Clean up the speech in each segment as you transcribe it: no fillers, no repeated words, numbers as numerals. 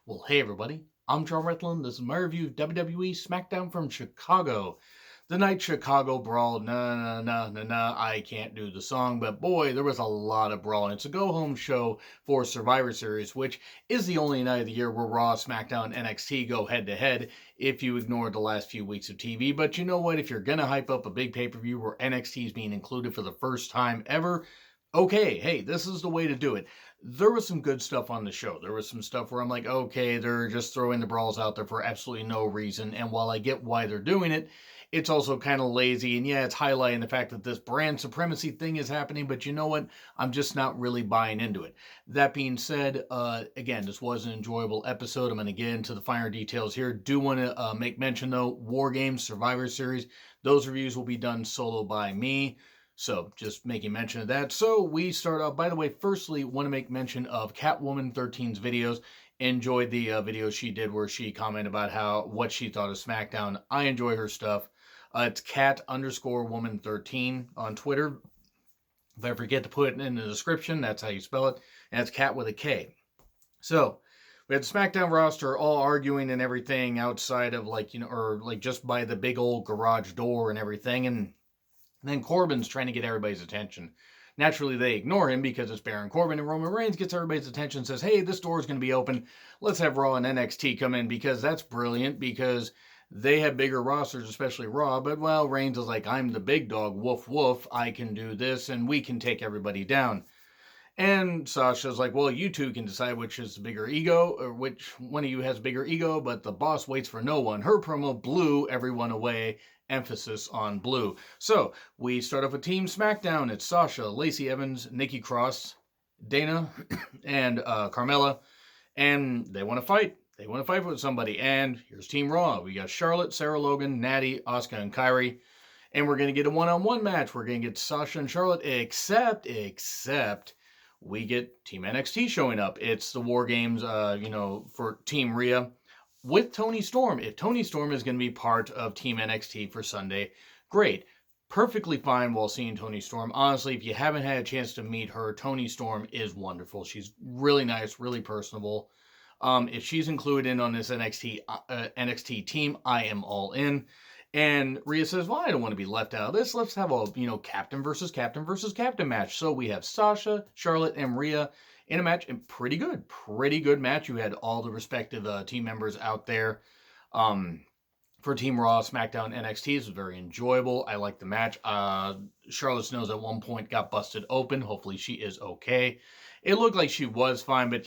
Well, hey everybody, I'm John Rethlin. This is my review of WWE Smackdown from Chicago. The night Chicago Brawl, I can't do the song, but boy, there was a lot of brawling. It's a go-home show for Survivor Series, which is the only night of the year where Raw, SmackDown, and NXT go head-to-head if you ignore the last few weeks of TV. But you know what? If you're gonna hype up a big pay-per-view where NXT is being included for the first time ever, okay, hey, this is the way to do it. There was some good stuff on the show. There was some stuff where I'm like, okay, they're just throwing the brawls out there for absolutely no reason. And while I get why they're doing it, it's also kind of lazy. And yeah, it's highlighting the fact that this brand supremacy thing is happening. But you know what? I'm just not really buying into it. That being said, again, this was an enjoyable episode. I'm going to get into the finer details here. Do want to make mention, though, War Games, Survivor Series, those reviews will be done solo by me. So, just making mention of that. So, we start off, by the way, firstly, want to make mention of Catwoman 13's videos. Enjoyed the video she did where she commented about what she thought of SmackDown. I enjoy her stuff. It's cat_woman13 on Twitter. If I forget to put it in the description, that's how you spell it. And it's cat with a K. So, we had the SmackDown roster all arguing and everything outside of or just by the big old garage door and everything. And then Corbin's trying to get everybody's attention. Naturally, they ignore him because it's Baron Corbin, and Roman Reigns gets everybody's attention and says, hey, this door is going to be open. Let's have Raw and NXT come in because that's brilliant because they have bigger rosters, especially Raw. But, well, Reigns is like, I'm the big dog, woof, woof. I can do this, and we can take everybody down. And Sasha's like, well, you two can decide which is the bigger ego, or which one of you has bigger ego, but the boss waits for no one. Her promo blew everyone away. Emphasis on blue. So, we start off with Team SmackDown. It's Sasha, Lacey Evans, Nikki Cross, Dana, and Carmella. And they want to fight. They want to fight with somebody. And here's Team Raw. We got Charlotte, Sarah Logan, Natty, Asuka, and Kairi. And we're going to get a one-on-one match. We're going to get Sasha and Charlotte, except we get Team NXT showing up. It's the War Games, for Team Rhea with Toni Storm. If Toni Storm is going to be part of Team NXT for Sunday, great. Perfectly fine while seeing Toni Storm. Honestly, if you haven't had a chance to meet her, Toni Storm is wonderful. She's really nice, really personable. If she's included in on this NXT team, I am all in. And Rhea says, well, I don't want to be left out of this. Let's have a, captain versus captain versus captain match. So we have Sasha, Charlotte, and Rhea in a match, and pretty good match. You had all the respective team members out there. For Team Raw, SmackDown, NXT, this was very enjoyable. I liked the match. Charlotte's nose at one point got busted open. Hopefully she is okay. It looked like she was fine, but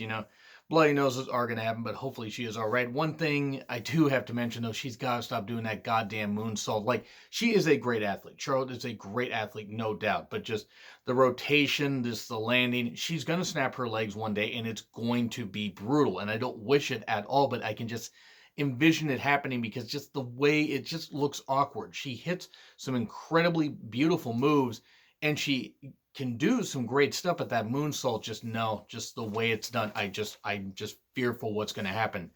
bloody noses are going to happen, but hopefully she is all right. One thing I do have to mention, though, she's got to stop doing that goddamn moonsault. Like, she is a great athlete. Charlotte is a great athlete, no doubt. But just the rotation, the landing, she's going to snap her legs one day, and it's going to be brutal. And I don't wish it at all, but I can just envision it happening because just the way it just looks awkward. She hits some incredibly beautiful moves, and she can do some great stuff, but that moonsault, just the way it's done, I'm just fearful what's going to happen.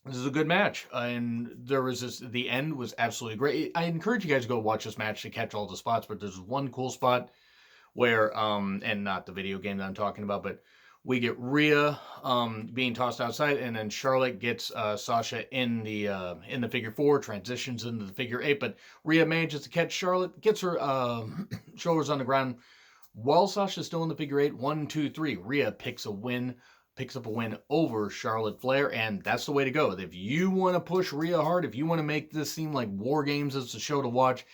This is a good match, and the end was absolutely great. I encourage you guys to go watch this match to catch all the spots, but there's one cool spot where, and not the video game that I'm talking about, but we get Rhea being tossed outside, and then Charlotte gets Sasha in the figure four, transitions into the figure eight, but Rhea manages to catch Charlotte, gets her shoulders on the ground while Sasha's still in the figure eight. 1, 2, 3. Rhea picks up a win over Charlotte Flair, and that's the way to go. If you want to push Rhea hard, if you want to make this seem like War Games is the show to watch,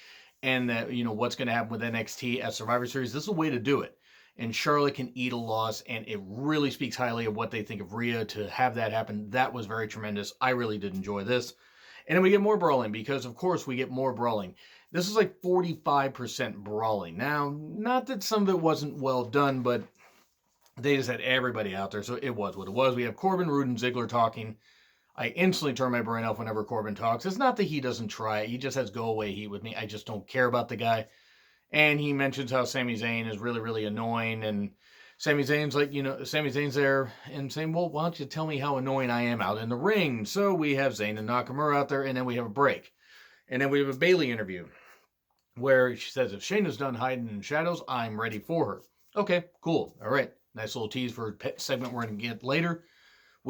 and that what's going to happen with NXT at Survivor Series, this is a way to do it. And Charlotte can eat a loss, and it really speaks highly of what they think of Rhea to have that happen. That was very tremendous. I really did enjoy this. And then we get more brawling, because, of course, we get more brawling. This is like 45% brawling. Now, not that some of it wasn't well done, but they just had everybody out there, so it was what it was. We have Corbin, Rude, and Ziggler talking. I instantly turn my brain off whenever Corbin talks. It's not that he doesn't try it. He just has go-away heat with me. I just don't care about the guy. And he mentions how Sami Zayn is really, really annoying. And Sami Zayn's like, Sami Zayn's there and saying, well, why don't you tell me how annoying I am out in the ring? So we have Zayn and Nakamura out there, and then we have a break. And then we have a Bayley interview where she says, if Shayna's done hiding in shadows, I'm ready for her. Okay, cool. All right. Nice little tease for a segment we're going to get later.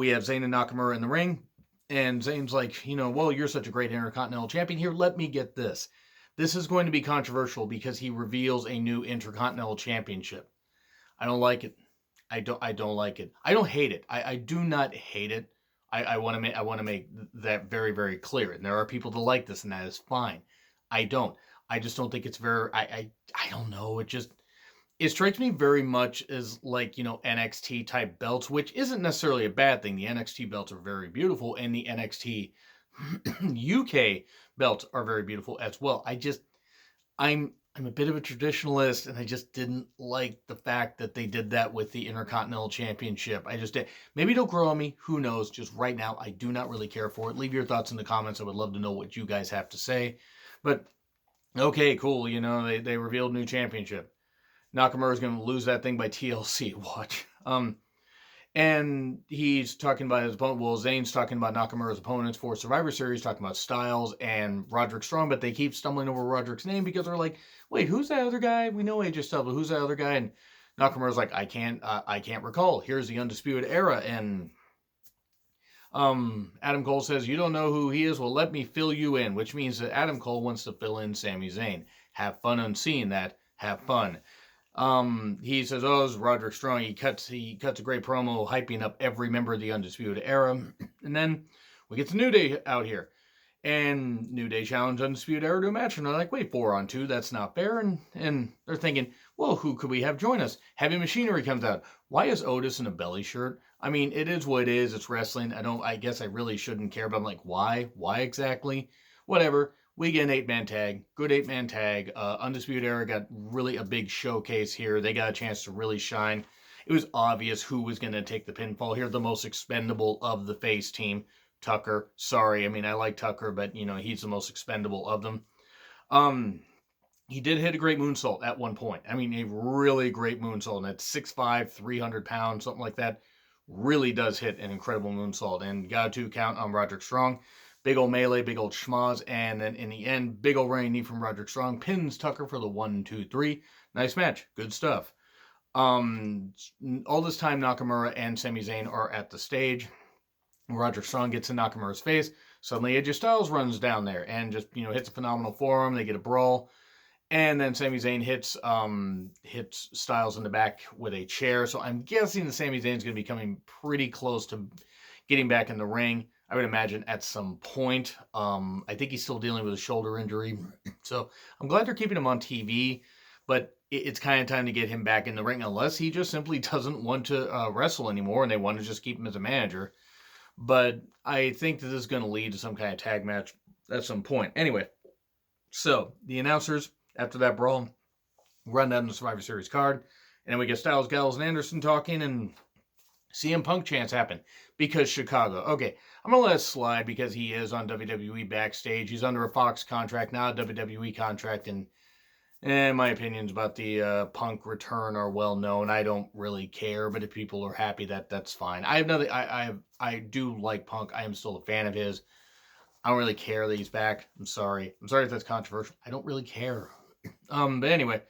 we have Zayn and Nakamura in the ring, and Zayn's like, well, you're such a great Intercontinental Champion. Here, let me get this. This is going to be controversial because he reveals a new Intercontinental Championship. I don't like it. I don't like it. I don't hate it. I do not hate it. I want to make that very, very clear. And there are people that like this, and that is fine. I don't. I just don't think it's very. I don't know. It strikes me very much as like, NXT type belts, which isn't necessarily a bad thing. The NXT belts are very beautiful, and the NXT UK belts are very beautiful as well. I'm a bit of a traditionalist, and I just didn't like the fact that they did that with the Intercontinental Championship. I just did. Maybe it'll grow on me. Who knows? Just right now, I do not really care for it. Leave your thoughts in the comments. I would love to know what you guys have to say. But, okay, cool. They revealed new championship. Nakamura's going to lose that thing by TLC. Watch. And he's talking about his opponent. Well, Zayn's talking about Nakamura's opponents for Survivor Series, talking about Styles and Roderick Strong, but they keep stumbling over Roderick's name because they're like, wait, who's that other guy? We know AJ Styles, but who's that other guy? And Nakamura's like, I can't recall. Here's the Undisputed Era. And Adam Cole says, you don't know who he is? Well, let me fill you in, which means that Adam Cole wants to fill in Sami Zayn. Have fun on seeing that. Have fun. He says, oh, it's Roderick Strong. He cuts a great promo hyping up every member of the Undisputed Era. And then we get to New Day out here. And New Day challenge Undisputed Era to a match. And they're like, wait, 4-on-2, that's not fair. And they're thinking, well, who could we have join us? Heavy Machinery comes out. Why is Otis in a belly shirt? I mean, it is what it is. It's wrestling. I guess I really shouldn't care, but I'm like, why? Why exactly? Whatever. We get an 8-man tag. Good 8-man tag. Undisputed Era got really a big showcase here. They got a chance to really shine. It was obvious who was going to take the pinfall here. The most expendable of the face team. Tucker. Sorry. I mean, I like Tucker, but, he's the most expendable of them. He did hit a great moonsault at one point. I mean, a really great moonsault. And at 6'5", 300 pounds, something like that, really does hit an incredible moonsault. And got a 2 count on Roderick Strong. Big old melee, big old schmoz, and then in the end, big old running knee from Roderick Strong pins Tucker for the 1, 2, 3. Nice match. Good stuff. All this time, Nakamura and Sami Zayn are at the stage. Roderick Strong gets in Nakamura's face. Suddenly, AJ Styles runs down there and just, hits a phenomenal forearm. They get a brawl. And then Sami Zayn hits Styles in the back with a chair. So I'm guessing that Sami Zayn's going to be coming pretty close to getting back in the ring. I would imagine at some point. I think he's still dealing with a shoulder injury. So I'm glad they're keeping him on TV. But it's kind of time to get him back in the ring. Unless he just simply doesn't want to wrestle anymore. And they want to just keep him as a manager. But I think that this is going to lead to some kind of tag match at some point. Anyway. So the announcers, after that brawl, run down the Survivor Series card. And then we get Styles, Gallows, and Anderson talking. And CM Punk chants happen. Because Chicago. Okay, I'm going to let it slide because he is on WWE backstage. He's under a Fox contract, not a WWE contract. And my opinions about the Punk return are well known. I don't really care, but if people are happy, that's fine. I do like Punk. I am still a fan of his. I don't really care that he's back. I'm sorry if that's controversial. I don't really care. But anyway,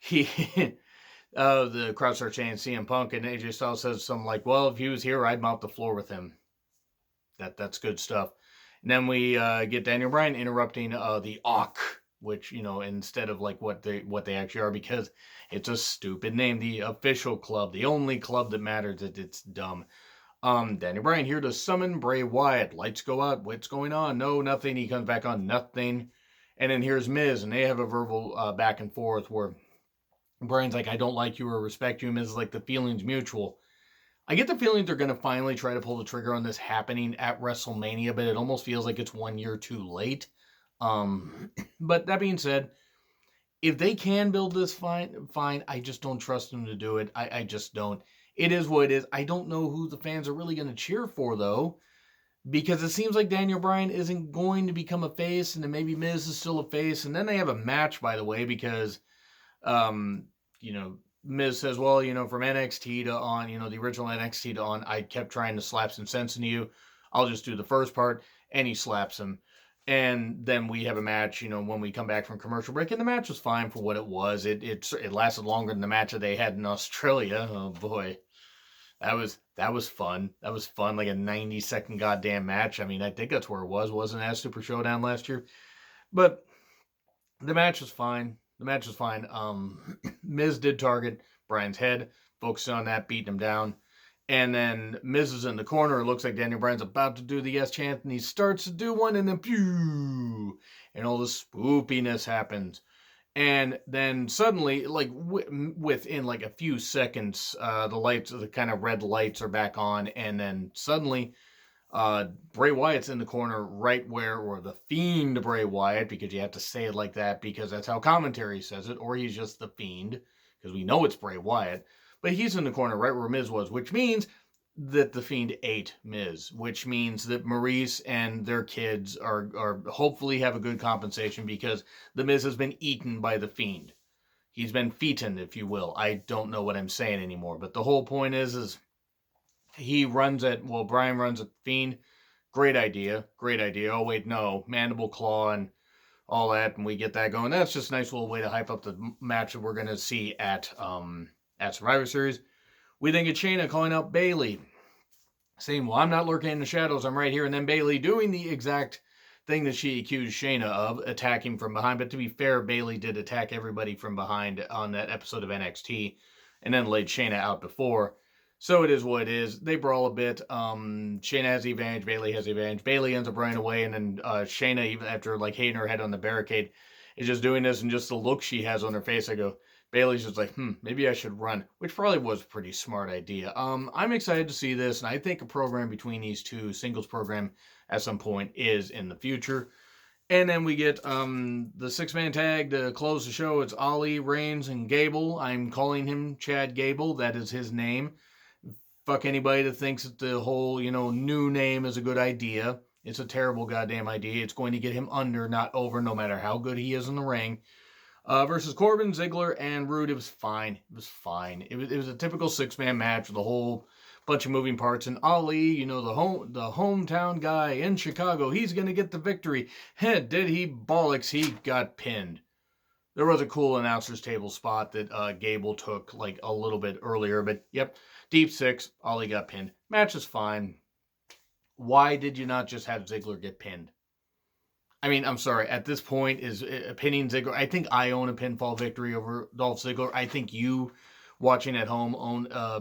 the crowd starts chanting CM Punk, and AJ Styles says something like, well, if he was here, I'd mop the floor with him. That's good stuff. And then we get Daniel Bryan interrupting the Auk, which, instead of like what they actually are, because it's a stupid name. The official club, the only club that matters, it's dumb. Daniel Bryan here to summon Bray Wyatt. Lights go out. What's going on? No, nothing. He comes back on. Nothing. And then here's Miz, and they have a verbal back and forth where Bryan's like, I don't like you or respect you. Miz is like, the feeling's mutual. I get the feeling they're going to finally try to pull the trigger on this happening at WrestleMania, but it almost feels like it's 1 year too late. But that being said, if they can build this fine. I just don't trust them to do it. I just don't. It is what it is. I don't know who the fans are really going to cheer for, though, because it seems like Daniel Bryan isn't going to become a face, and then maybe Miz is still a face, and then they have a match, by the way, because, Miz says, well, from NXT to on, the original NXT to on, I kept trying to slap some sense into you. I'll just do the first part, and he slaps him. And then we have a match, when we come back from commercial break, and the match was fine for what it was. It lasted longer than the match that they had in Australia. Oh, boy. that was fun. That was fun, like a 90-second goddamn match. I mean, I think that's where it was. Wasn't as Super Showdown last year, but the match was fine. The match was fine. Miz did target Bryan's head, focusing on that, beating him down. And then Miz is in the corner. It looks like Daniel Bryan's about to do the yes chant, and he starts to do one, and then pew, and all this spoopiness happens. And then suddenly, like within like a few seconds, the kind of red lights are back on, and then suddenly, Bray Wyatt's in the corner right where, or the Fiend Bray Wyatt, because you have to say it like that because that's how commentary says it, or he's just the Fiend, because we know it's Bray Wyatt. But he's in the corner right where Miz was, which means that the Fiend ate Miz, which means that Maurice and their kids are hopefully have a good compensation because the Miz has been eaten by the Fiend. He's been feeten, if you will. I don't know what I'm saying anymore, but the whole point is he runs at, well, Bryan runs at Fiend. Great idea. Oh, wait, no. Mandible Claw and all that, and we get that going. That's just a nice little way to hype up the match that we're going to see at Survivor Series. We then get Shayna calling out Bayley, saying, well, I'm not lurking in the shadows, I'm right here. And then Bayley doing the exact thing that she accused Shayna of, attacking from behind. But to be fair, Bayley did attack everybody from behind on that episode of NXT and then laid Shayna out before. So it is what it is. They brawl a bit. Shayna has the advantage. Bayley has the advantage. Bayley ends up running away. And then Shayna, even after like hitting her head on the barricade, is just doing this. And just the look she has on her face, I go, Bayley's just like, maybe I should run, which probably was a pretty smart idea. I'm excited to see this, and I think a program between these two, singles program, at some point is in the future. And then we get the six-man tag to close the show. It's Ali, Reigns, and Gable. I'm calling him Chad Gable. That is his name. Fuck anybody that thinks that the whole, new name is a good idea. It's a terrible goddamn idea. It's going to get him under, not over, no matter how good he is in the ring. Versus Corbin, Ziggler, and Rude. It was fine. It was a typical six-man match with a whole bunch of moving parts. And Ali, the hometown guy in Chicago, he's going to get the victory. Did he? Bollocks, he got pinned. There was a cool announcer's table spot that Gable took like a little bit earlier. But, yep, deep six, Ali got pinned. Match is fine. Why did you not just have Ziggler get pinned? I mean, I'm sorry. At this point, is pinning Ziggler. I think I own a pinfall victory over Dolph Ziggler. I think you, watching at home, own a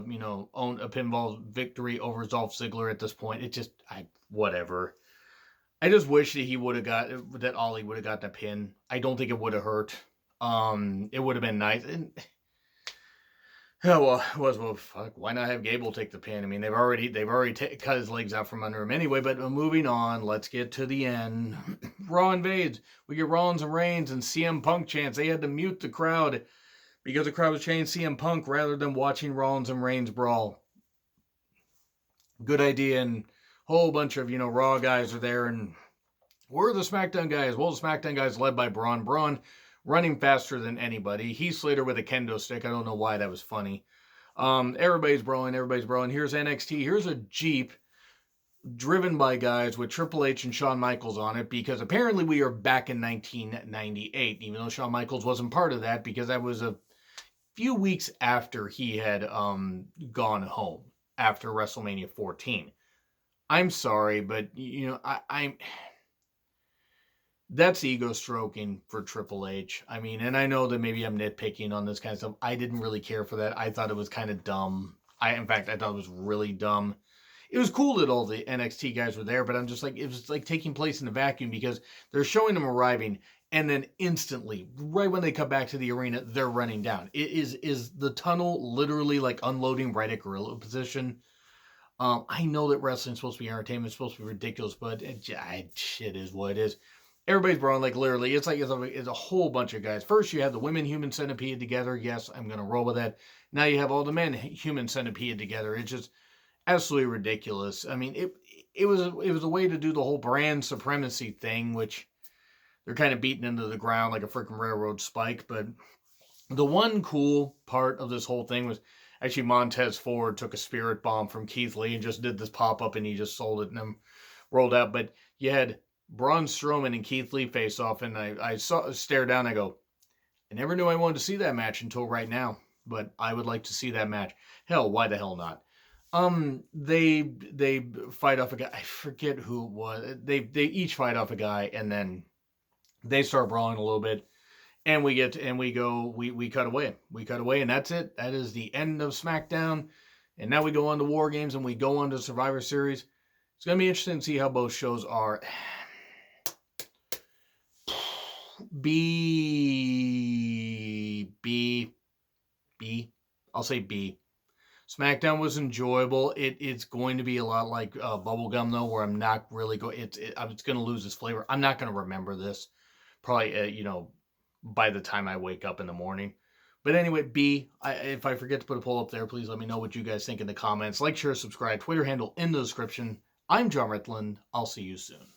pinfall victory over Dolph Ziggler at this point. It just, whatever. I just wish that Ollie would have got the pin. I don't think it would have hurt. It would have been nice. And, well, fuck. Why not have Gable take the pin? I mean, they've already cut his legs out from under him anyway. But moving on, let's get to the end. Raw invades. We get Rollins and Reigns and CM Punk chants. They had to mute the crowd because the crowd was chanting CM Punk rather than watching Rollins and Reigns brawl. Good idea. And a whole bunch of Raw guys are there, and we're the SmackDown guys. Well, the SmackDown guys led by Braun. Braun running faster than anybody. Heath Slater with a kendo stick. I don't know why that was funny. Everybody's brawling. Here's NXT. Here's a Jeep driven by guys with Triple H and Shawn Michaels on it, because apparently we are back in 1998, even though Shawn Michaels wasn't part of that, because that was a few weeks after he had gone home after WrestleMania 14. I'm sorry, but I'm that's ego stroking for Triple H. I mean, and I know that maybe I'm nitpicking on this kind of stuff. I didn't really care for that. I thought it was kind of dumb. In fact, I thought it was really dumb. It was cool that all the NXT guys were there, but I'm just like, it was like taking place in a vacuum, because they're showing them arriving, and then instantly, right when they come back to the arena, they're running down. Is the tunnel literally like unloading right at gorilla position? I know that wrestling's supposed to be entertainment, it's supposed to be ridiculous, but shit is what it is. Everybody's brawling, like literally. It's a whole bunch of guys. First, you have the women human centipede together. Yes, I'm going to roll with that. Now you have all the men human centipede together. It's just absolutely ridiculous. I mean, it was a way to do the whole brand supremacy thing, which they're kind of beating into the ground like a freaking railroad spike. But the one cool part of this whole thing was actually Montez Ford took a spirit bomb from Keith Lee and just did this pop-up, and he just sold it and then rolled out. But you had Braun Strowman and Keith Lee face off, and I stare down, I go, I never knew I wanted to see that match until right now, but I would like to see that match. Hell, why the hell not? They fight off a guy. I forget who it was. They each fight off a guy, and then they start brawling a little bit, and we cut away. We cut away, and that's it. That is the end of SmackDown. And now we go on to War Games, and we go on to Survivor Series. It's gonna be interesting to see how both shows are. B. I'll say B. SmackDown was enjoyable. It's going to be a lot like Bubblegum, though, where I'm not really going. It's going to lose its flavor. I'm not going to remember this. Probably, by the time I wake up in the morning. But anyway, B. If I forget to put a poll up there, please let me know what you guys think in the comments. Like, share, subscribe. Twitter handle in the description. I'm John Ritland. I'll see you soon.